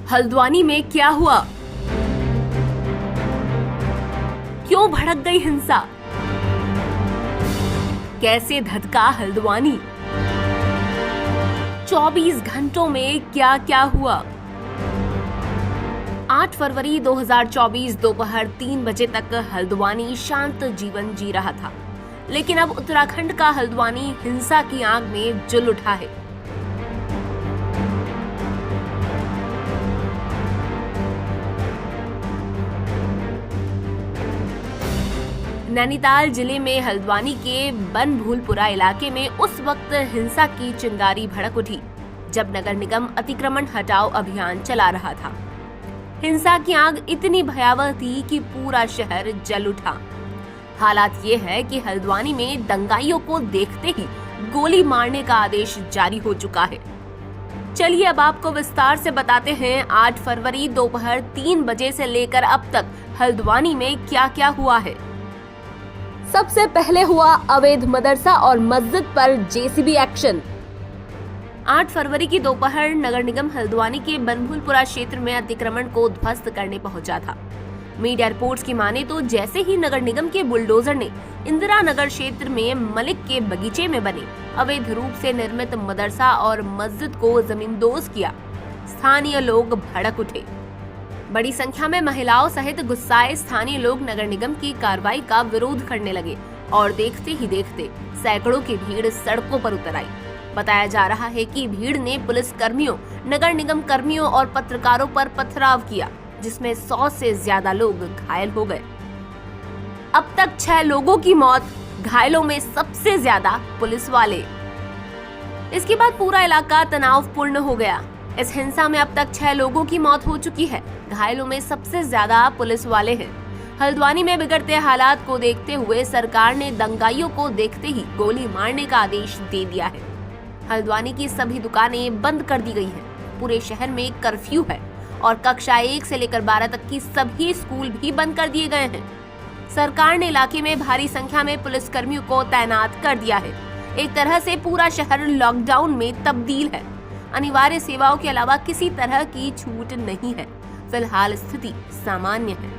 हल्द्वानी में क्या हुआ? क्यों भड़क गई हिंसा? कैसे धधका हल्द्वानी? 24 घंटों में क्या क्या हुआ? 8 फरवरी 2024 दोपहर 3 बजे तक हल्द्वानी शांत जीवन जी रहा था, लेकिन अब उत्तराखंड का हल्द्वानी हिंसा की आग में जल उठा है। नैनीताल जिले में हल्द्वानी के बनभूलपुरा इलाके में उस वक्त हिंसा की चिंगारी भड़क उठी जब नगर निगम अतिक्रमण हटाओ अभियान चला रहा था। हिंसा की आग इतनी भयावह थी कि पूरा शहर जल उठा। हालात ये है कि हल्द्वानी में दंगाइयों को देखते ही गोली मारने का आदेश जारी हो चुका है। चलिए अब आपको विस्तार से बताते हैं 8 फरवरी दोपहर 3 बजे से लेकर अब तक हल्द्वानी में क्या क्या हुआ है। सबसे पहले हुआ अवैध मदरसा और मस्जिद पर जेसीबी एक्शन। 8 फरवरी की दोपहर नगर निगम हल्द्वानी के बनभूलपुरा क्षेत्र में अतिक्रमण को ध्वस्त करने पहुंचा था। मीडिया रिपोर्ट्स की माने तो जैसे ही नगर निगम के बुलडोजर ने इंदिरा नगर क्षेत्र में मलिक के बगीचे में बने अवैध रूप से निर्मित मदरसा और मस्जिद को जमींदोज किया, स्थानीय लोग भड़क उठे। बड़ी संख्या में महिलाओं सहित गुस्साए स्थानीय लोग नगर निगम की कार्रवाई का विरोध करने लगे और देखते ही देखते सैकड़ों की भीड़ सड़कों पर उतर आई। बताया जा रहा है कि भीड़ ने पुलिस कर्मियों, नगर निगम कर्मियों और पत्रकारों पर पथराव किया, जिसमें 100 से ज्यादा लोग घायल हो गए। अब तक 6 लोगों की मौत, घायलों में सबसे ज्यादा पुलिस वाले। इसके बाद पूरा इलाका तनावपूर्ण हो गया। इस हिंसा में अब तक 6 लोगों की मौत हो चुकी है, घायलों में सबसे ज्यादा पुलिस वाले हैं। हल्द्वानी में बिगड़ते हालात को देखते हुए सरकार ने दंगाइयों को देखते ही गोली मारने का आदेश दे दिया है। हल्द्वानी की सभी दुकानें बंद कर दी गई हैं। पूरे शहर में कर्फ्यू है और कक्षा 1 से लेकर 12 तक की सभी स्कूल भी बंद कर दिए गए हैं। सरकार ने इलाके में भारी संख्या में पुलिस कर्मियों को तैनात कर दिया है। एक तरह से पूरा शहर लॉकडाउन में तब्दील है। अनिवार्य सेवाओं के अलावा किसी तरह की छूट नहीं है। फिलहाल स्थिति सामान्य है।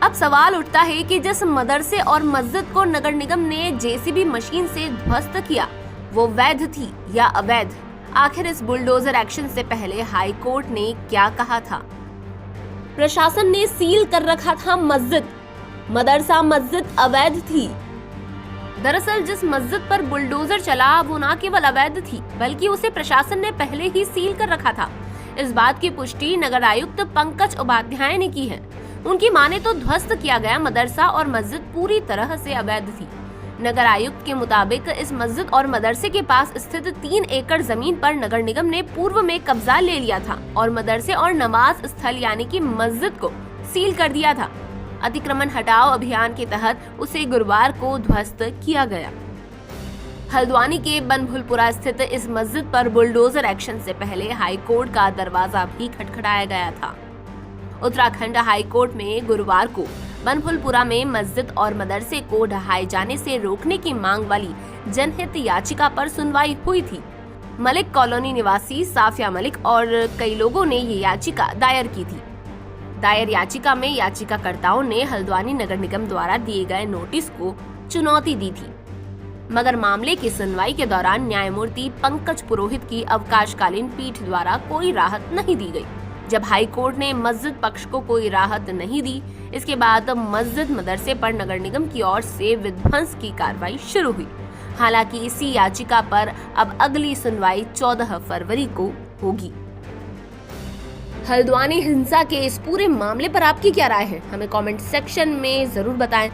अब सवाल उठता है कि जिस मदरसे और मस्जिद को नगर निगम ने जेसीबी मशीन से ध्वस्त किया, वो वैध थी या अवैध? आखिर इस बुलडोजर एक्शन से पहले हाई कोर्ट ने क्या कहा था? प्रशासन ने सील कर रखा था मस्जिद, मदरसा मस्जिद अवैध थी। दरअसल जिस मस्जिद पर बुलडोजर चला वो न केवल अवैध थी, बल्कि उसे प्रशासन ने पहले ही सील कर रखा था। इस बात की पुष्टि नगर आयुक्त पंकज उपाध्याय ने की है। उनकी माने तो ध्वस्त किया गया मदरसा और मस्जिद पूरी तरह से अवैध थी। नगर आयुक्त के मुताबिक इस मस्जिद और मदरसे के पास स्थित 3 एकड़ जमीन पर नगर निगम ने पूर्व में कब्जा ले लिया था और मदरसे और नमाज स्थल यानी कि मस्जिद को सील कर दिया था। अतिक्रमण हटाओ अभियान के तहत उसे गुरुवार को ध्वस्त किया गया। हल्द्वानी के बनभूलपुरा स्थित इस मस्जिद पर बुलडोजर एक्शन से पहले हाई कोर्ट का दरवाजा भी खटखटाया गया था। उत्तराखंड हाई कोर्ट में गुरुवार को बनभूलपुरा में मस्जिद और मदरसे को ढहाए जाने से रोकने की मांग वाली जनहित याचिका पर सुनवाई हुई थी। मलिक कॉलोनी निवासी साफिया मलिक और कई लोगों ने ये याचिका दायर की थी। दायर याचिका में याचिकाकर्ताओं ने हल्द्वानी नगर निगम द्वारा दिए गए नोटिस को चुनौती दी थी, मगर मामले की सुनवाई के दौरान न्यायमूर्ति पंकज पुरोहित की अवकाशकालीन पीठ द्वारा कोई राहत नहीं दी गई। जब हाई कोर्ट ने मस्जिद पक्ष को कोई राहत नहीं दी, इसके बाद मस्जिद मदरसे पर नगर निगम की ओर से विध्वंस की कार्रवाई शुरू हुई। हालांकि इसी याचिका पर अब अगली सुनवाई 14 फरवरी को होगी। हल्द्वानी हिंसा के इस पूरे मामले पर आपकी क्या राय है? हमें कमेंट सेक्शन में जरूर बताएं।